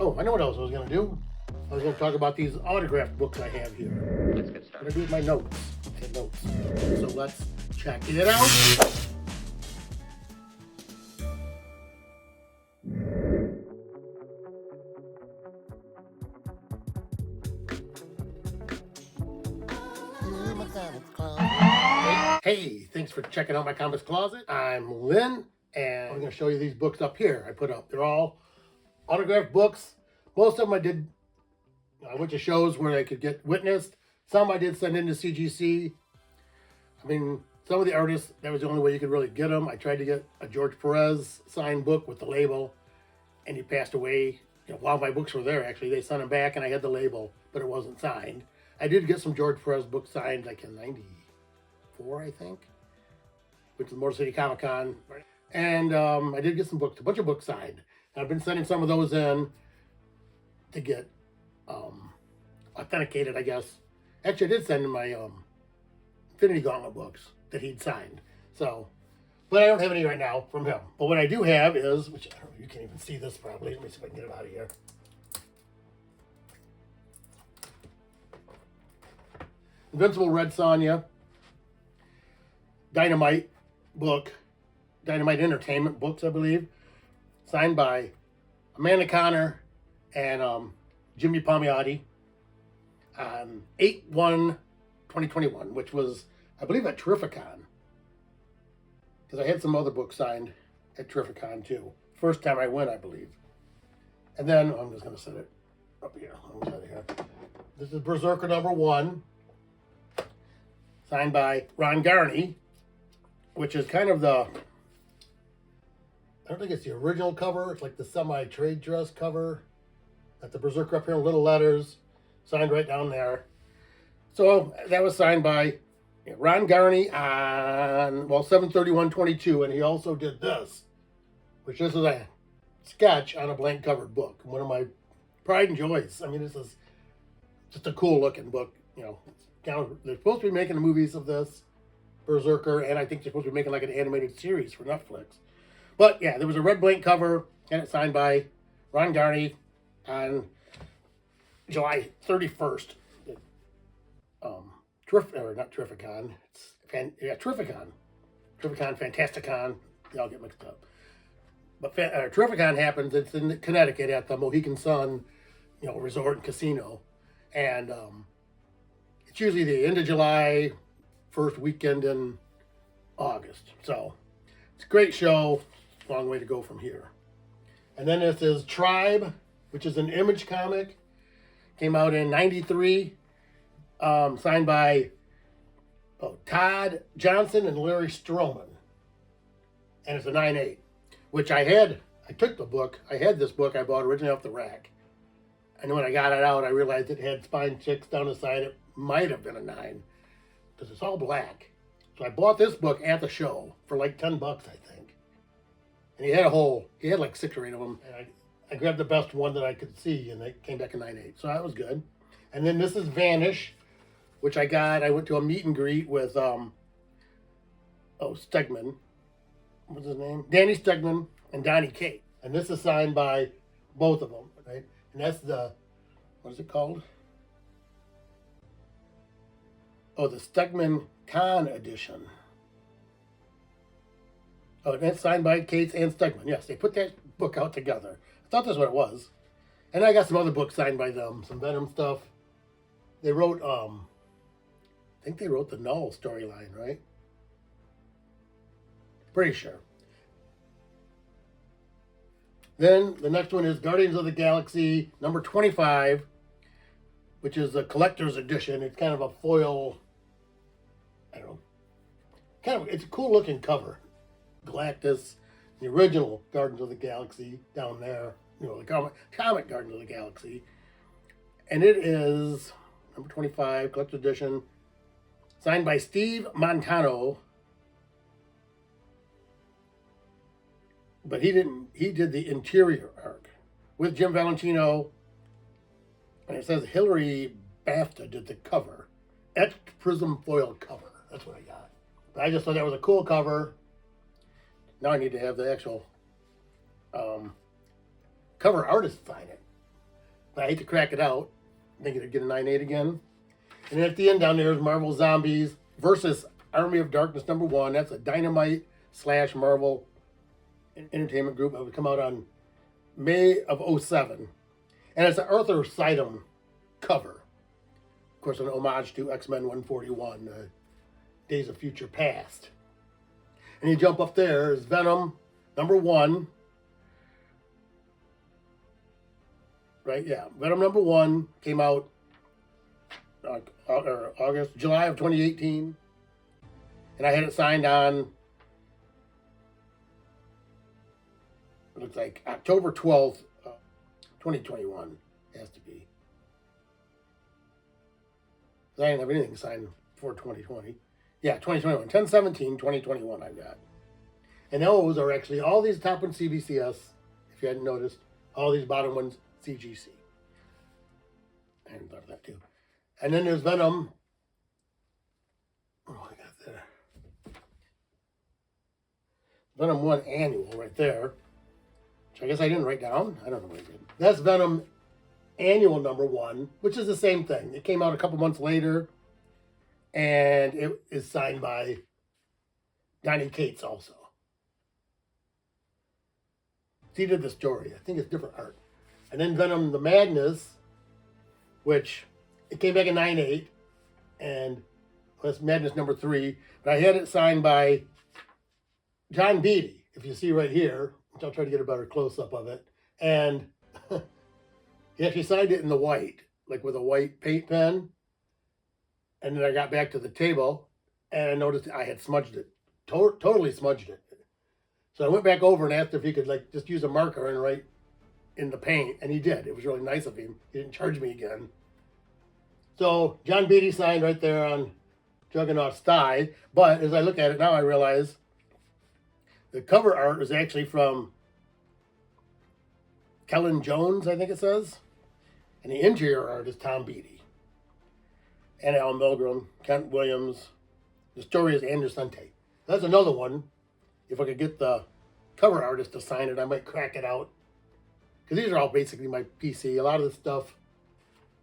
Oh, I know what else I was going to do. I was going to talk about these autographed books I have here. Let's get started. I'm going to do my notes. Okay, notes. So let's check it out. Hey, thanks for checking out my comics closet. I'm Lynn, and I'm going to show you these books up here I put up. They're all autographed books. Most of them I went to shows where they could get witnessed. Some I did send into CGC. I mean, some of the artists, that was the only way you could really get them. I tried to get a George Perez signed book with the label, and he passed away. While my books were there, actually. They sent them back, and I had the label, but it wasn't signed. I did get some George Perez books signed, like in 94, I think, which is Motor City Comic Con. And I did get some books, a bunch of books signed. And I've been sending some of those in to get authenticated, I guess. Actually, I did send in my Infinity Gauntlet books that he'd signed. So, but I don't have any right now from him. But what I do have is, which I don't know, you can't even see this probably. Let me see if I can get it out of here. Invincible Red Sonja, Dynamite book, Dynamite Entertainment books, I believe, signed by Amanda Connor and Jimmy Palmiotti on 8/1/2021, which was, I believe, at Terrificon. Because I had some other books signed at Terrificon too. First time I went, I believe. And then, I'm just going to set it up here. This is Berserker #1, signed by Ron Garney, which is kind of I don't think it's the original cover. It's like the semi-trade dress cover. Got the Berserker up here in little letters, signed right down there. So that was signed by Ron Garney on, 7/31/22, and he also did this, which this is a sketch on a blank covered book. One of my pride and joys. I mean, this is just a cool looking book. They're supposed to be making the movies of this Berserker, and I think they're supposed to be making like an animated series for Netflix. But yeah, there was a red blank cover, and it's signed by Ron Garney on July 31st. Not Terrificon. Terrificon. Terrificon, Fantasticon. They all get mixed up. But Terrificon happens. It's in Connecticut at the Mohegan Sun, resort and casino, and it's usually the end of July, first weekend in August. So it's a great show. Long way to go from here. And then this is Tribe, which is an Image comic. Came out in '93. Signed by Todd Johnson and Larry Stroman. And it's a 9/8, which I took the book. I had this book I bought originally off the rack. And when I got it out, I realized it had spine chicks down the side. It might have been a 9, because it's all black. So I bought this book at the show for like $10, I think. And he had like 6 or 8 of them. And I grabbed the best one that I could see, and it came back in 9/8. So that was good. And then this is Vanish, which I went to a meet and greet with, Stegman. What's his name? Danny Stegman and Donnie Kate. And this is signed by both of them, right? And that's what is it called? Oh, the Stegman Con edition. Oh, and that's signed by Cates and Stegman. Yes, they put that book out together. I thought that's what it was. And I got some other books signed by them, some Venom stuff. They wrote, I think they wrote the Null storyline, right? Pretty sure. Then the next one is Guardians of the Galaxy #25, which is a collector's edition. It's kind of a foil, I don't know, it's a cool looking cover. Galactus, the original Guardians of the Galaxy down there, the comic Guardians of the Galaxy. And it is #25, collector's edition, signed by Steve Montano. But he did the interior arc with Jim Valentino. And it says Hilary BAFTA did the cover. Etched prism foil cover. That's what I got. But I just thought that was a cool cover. Now I need to have the actual cover artist sign it. I hate to crack it out, thinking it'd get a 9.8 again. And then at the end down there is Marvel Zombies versus Army of Darkness #1. That's a Dynamite / Marvel Entertainment Group. It would come out on May of '07. And it's an Arthur Sidem cover. Of course, an homage to X-Men 141, Days of Future Past. And you jump up there is Venom #1. Right, yeah. Venom #1 came out July of 2018. And I had it signed on, it looks like October 12th, 2021. It has to be. I didn't have anything signed for 2020. Yeah, 2021. 10/17/2021 I got. And those are actually, all these top ones CBCS, if you hadn't noticed. All these bottom ones CGC. I hadn't thought of that too. And then there's Venom. Oh, I got there. Venom 1 Annual right there. Which I guess I didn't write down. I don't know what I did. That's Venom Annual #1, which is the same thing. It came out a couple months later. And it is signed by Donny Cates also. He did the story. I think it's different art. And then Venom the Madness, which it came back in 9.8, and that's Madness #3. But I had it signed by John Beatty, if you see right here, which I'll try to get a better close-up of it. And he actually signed it in the white, like with a white paint pen. And then I got back to the table, and I noticed I had smudged it, totally smudged it. So I went back over and asked if he could like just use a marker and write in the paint, and he did. It was really nice of him. He didn't charge me again. So John Beatty signed right there on Juggernaut's thigh, but as I look at it now, I realize the cover art is actually from Kellen Jones, I think it says, and the interior art is Tom Beatty. And Al Milgrom, Kent Williams. The story is Andersante. That's another one. If I could get the cover artist to sign it, I might crack it out. Because these are all basically my PC. A lot of the stuff,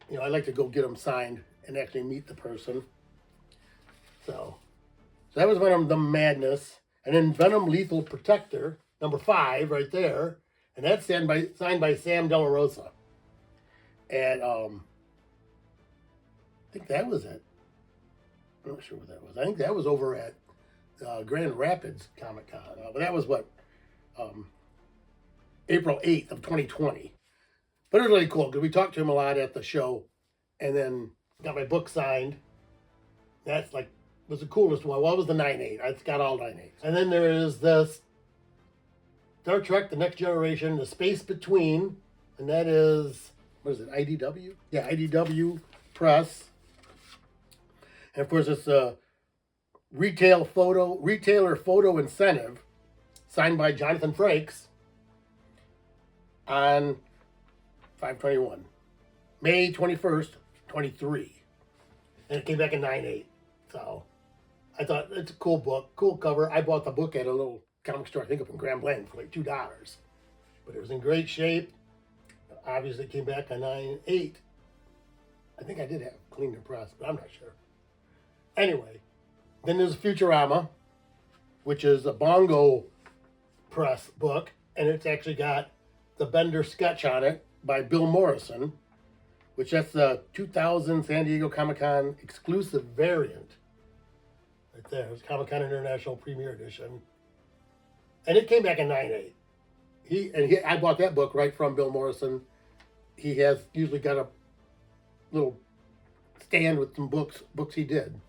you know, I like to go get them signed and actually meet the person. So that was Venom the Madness. And then Venom Lethal Protector, #5, right there. And that's signed by Sam De La Rosa. And I think that was it. I'm not sure what that was. I think that was over at Grand Rapids Comic Con. But that was what? April 8th of 2020. But it was really cool because we talked to him a lot at the show and then got my book signed. That's like, was the coolest one. Well, it was the 9.8. It's got all 9.8s. And then there is this Star Trek The Next Generation, The Space Between. And that is, what is it, IDW? Yeah, IDW Press. And of course, it's a retailer photo incentive signed by Jonathan Frakes on 5/21, May 21st, 23. And it came back in 9.8. So I thought it's a cool book, cool cover. I bought the book at a little comic store, I think up in Grand Blanc, for like $2. But it was in great shape. Obviously, it came back on 9.8. I think I did have cleaned and pressed, but I'm not sure. Anyway, then there's Futurama, which is a Bongo Press book, and it's actually got the Bender sketch on it by Bill Morrison, which that's the 2000 San Diego Comic-Con exclusive variant. Right there, it's Comic-Con International Premier Edition. And it came back in 9.8. I bought that book right from Bill Morrison. He has usually got a little stand with some books he did.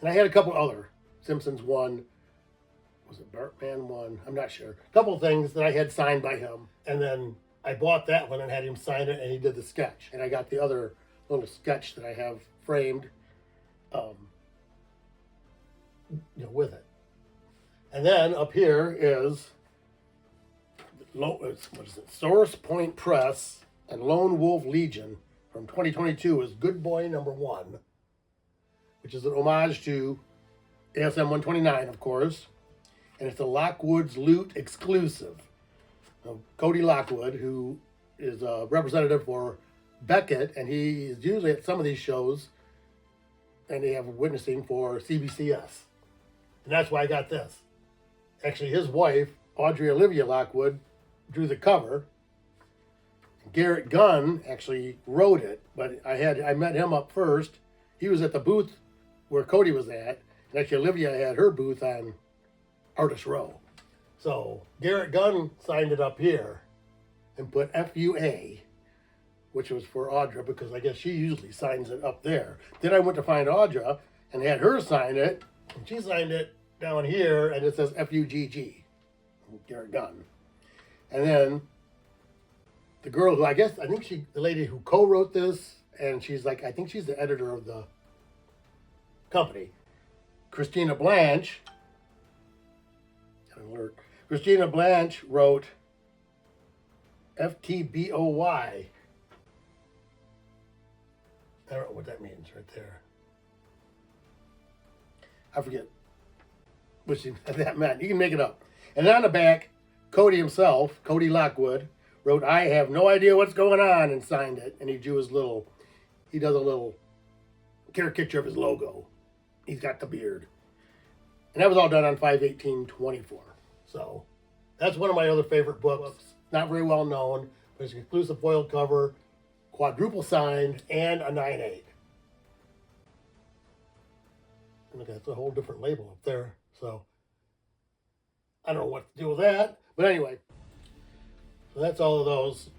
And I had a couple other, Simpsons one, was it Bartman one? I'm not sure. A couple things that I had signed by him. And then I bought that one and had him sign it, and he did the sketch. And I got the other little sketch that I have framed with it. And then up here is, what is it? Source Point Press and Lone Wolf Legion from 2022 is Good Boy #1, which is an homage to ASM 129, of course. And it's a Lockwood's Loot exclusive. Cody Lockwood, who is a representative for Beckett, and he is usually at some of these shows, and they have witnessing for CBCS. And that's why I got this. Actually, his wife, Audrey Olivia Lockwood, drew the cover. Garrett Gunn actually wrote it, but I met him up first. He was at the booth where Cody was at, and actually Olivia had her booth on Artist Row. So Garrett Gunn signed it up here and put FUA, which was for Audra, because I guess she usually signs it up there. Then I went to find Audra and had her sign it, and she signed it down here, and it says FUGG, Garrett Gunn. And then the girl who I think the lady who co-wrote this, and she's like, I think she's the editor of the company, Christina Blanche. Alert. Christina Blanche wrote FTBOY. I don't know what that means right there. I forget what that meant. You can make it up. And on the back, Cody himself, Cody Lockwood, wrote, I have no idea what's going on, and signed it. And he does a little caricature of his logo. He's got the beard. And that was all done on 5/18/24. So that's one of my other favorite books. Not very well known, but it's an exclusive foil cover, quadruple signed, and a 9/8. And look, that's a whole different label up there. So I don't know what to do with that. But anyway, so that's all of those.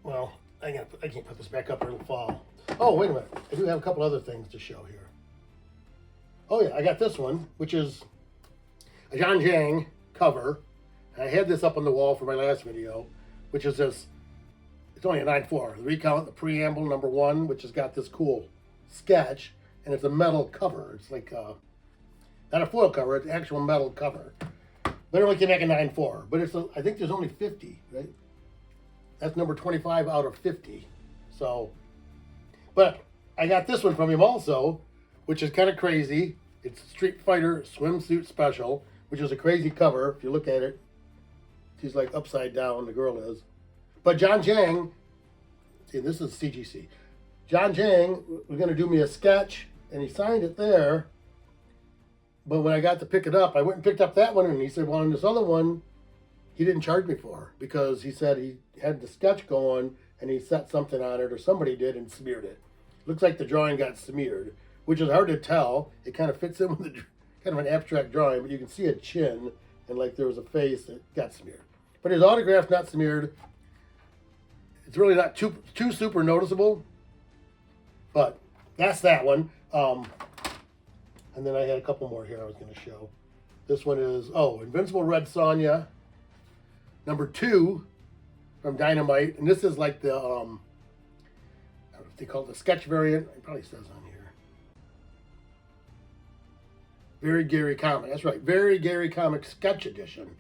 Well, I can't put this back up or it'll fall. Oh, wait a minute. I do have a couple other things to show here. Oh yeah, I got this one, which is a John Jang cover. I had this up on the wall for my last video, which is this, it's only a 9/4. The recount, the preamble number 1, which has got this cool sketch, and it's a metal cover. It's like, not a foil cover, it's an actual metal cover. But it only came back in 9/4, but I think there's only 50, right? That's number 25 out of 50. So, but I got this one from him also, which is kind of crazy. It's Street Fighter Swimsuit Special, which is a crazy cover. If you look at it, she's like upside down, the girl is. But John Jang, see, this is CGC. John Jang was going to do me a sketch, and he signed it there. But when I got to pick it up, I went and picked up that one, and he said, well, on this other one, he didn't charge me for, because he said he had the sketch going, and he set something on it, or somebody did, and smeared it. Looks like the drawing got smeared, which is hard to tell. It kind of fits in with the kind of an abstract drawing, but you can see a chin, and like there was a face that got smeared. But his autograph's not smeared. It's really not too super noticeable, but that's that one. And then I had a couple more here I was going to show. This one is, Invincible Red Sonja, number 2 from Dynamite. And this is like the, I don't know if they call it the sketch variant. It probably says on here. Very Gary Comic. That's right. Very Gary Comic Sketch Edition.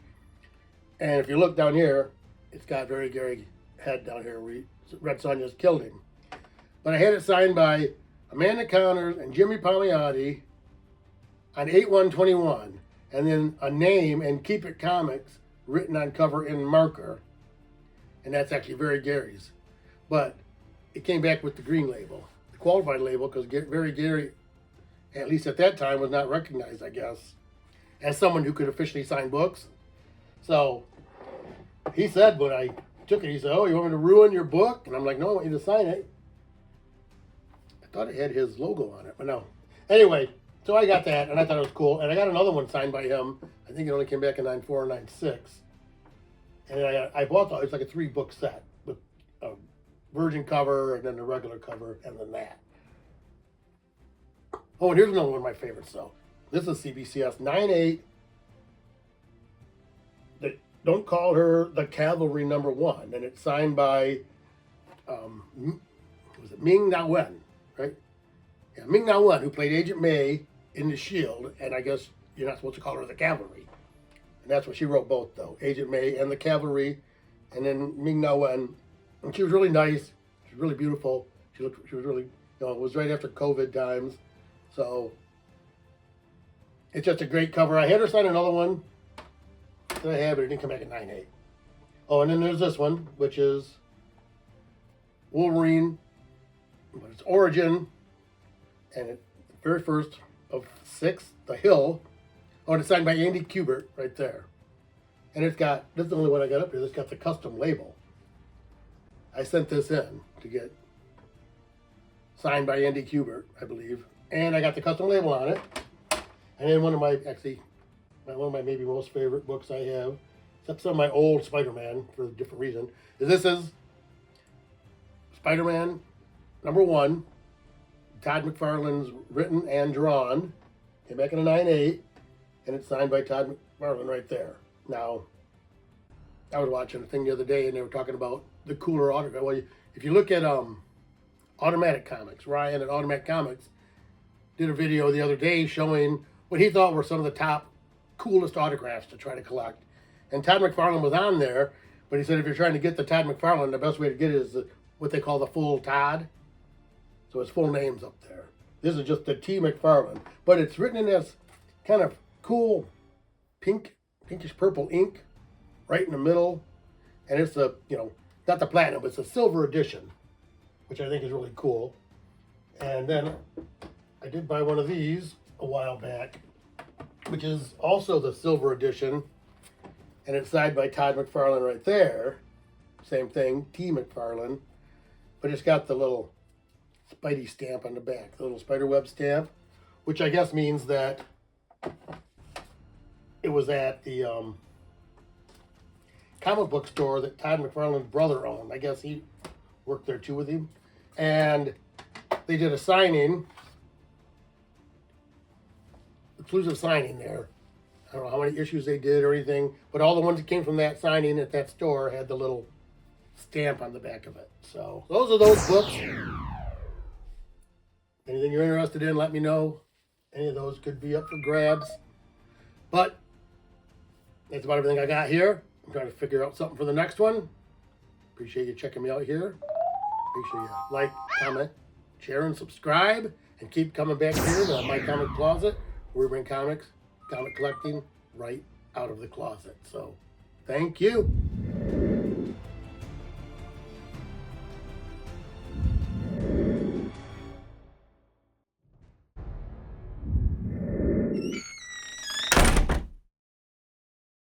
And if you look down here, it's got Very Gary head down here where Red Sonja's killed him. But I had it signed by Amanda Connors and Jimmy Palmiotti on 8/1/21, and then a name and Keep It Comics written on cover in marker, and that's actually Very Gary's. But it came back with the green label, the qualified label, because Very Gary, at least at that time, was not recognized, I guess, as someone who could officially sign books. So he said when I took it, he said, oh, you want me to ruin your book? And I'm like, no, I want you to sign it. I thought it had his logo on it, but no. Anyway, so I got that, and I thought it was cool. And I got another one signed by him. I think it only came back in 9/4 or 9/6. And I bought it's like a 3-book set with a virgin cover, and then the regular cover, and then that. Oh, and here's another one of my favorites, though. This is CBCS 9/8. Don't call her the Cavalry number 1. And it's signed by, was it Ming Na Wen, right? Yeah, Ming Na Wen, who played Agent May in The Shield, and I guess you're not supposed to call her the Cavalry. And that's what she wrote both, though. Agent May and the Cavalry, and then Ming Na Wen. And she was really nice. She was really beautiful. She was really, it was right after COVID times. So it's just a great cover. I had her sign another one that I had, but it didn't come back at 9/8. Oh, and then there's this one, which is Wolverine, but it's Origin, and it's the very first of 6, The Hill. Oh, and it's signed by Andy Kubert right there. And it's got, this is the only one I got up here, it's got the custom label. I sent this in to get signed by Andy Kubert, I believe. And I got the custom label on it. And then one of my maybe most favorite books I have, except some of my old Spider-Man for a different reason, this is Spider-Man #1, Todd McFarlane's written and drawn. Came back in a 9/8, and it's signed by Todd McFarlane right there. Now, I was watching a thing the other day, and they were talking about the cooler autograph. Well, if you look at Automatic Comics, Ryan at Automatic Comics did a video the other day showing what he thought were some of the top coolest autographs to try to collect. And Todd McFarlane was on there, but he said if you're trying to get the Todd McFarlane, the best way to get it is what they call the full Todd. So his full name's up there. This is just the T McFarlane, but it's written in this kind of cool pinkish purple ink right in the middle. And it's the, not the platinum, but it's a silver edition, which I think is really cool. And then I did buy one of these a while back, which is also the silver edition, and it's signed by Todd McFarlane right there. Same thing, T McFarlane, but it's got the little Spidey stamp on the back, the little spiderweb stamp, which I guess means that it was at the comic book store that Todd McFarlane's brother owned. I guess he worked there too with him, and they did a signing, exclusive signing there. I don't know how many issues they did or anything, but all the ones that came from that signing at that store had the little stamp on the back of it. So those are those books. Anything you're interested in, let me know. Any of those could be up for grabs. But that's about everything I got here. I'm trying to figure out something for the next one. Appreciate you checking me out here. Make sure you like, comment, share, and subscribe. And keep coming back here to My Comic Closet, where we bring comics, comic collecting right out of the closet. So, thank you.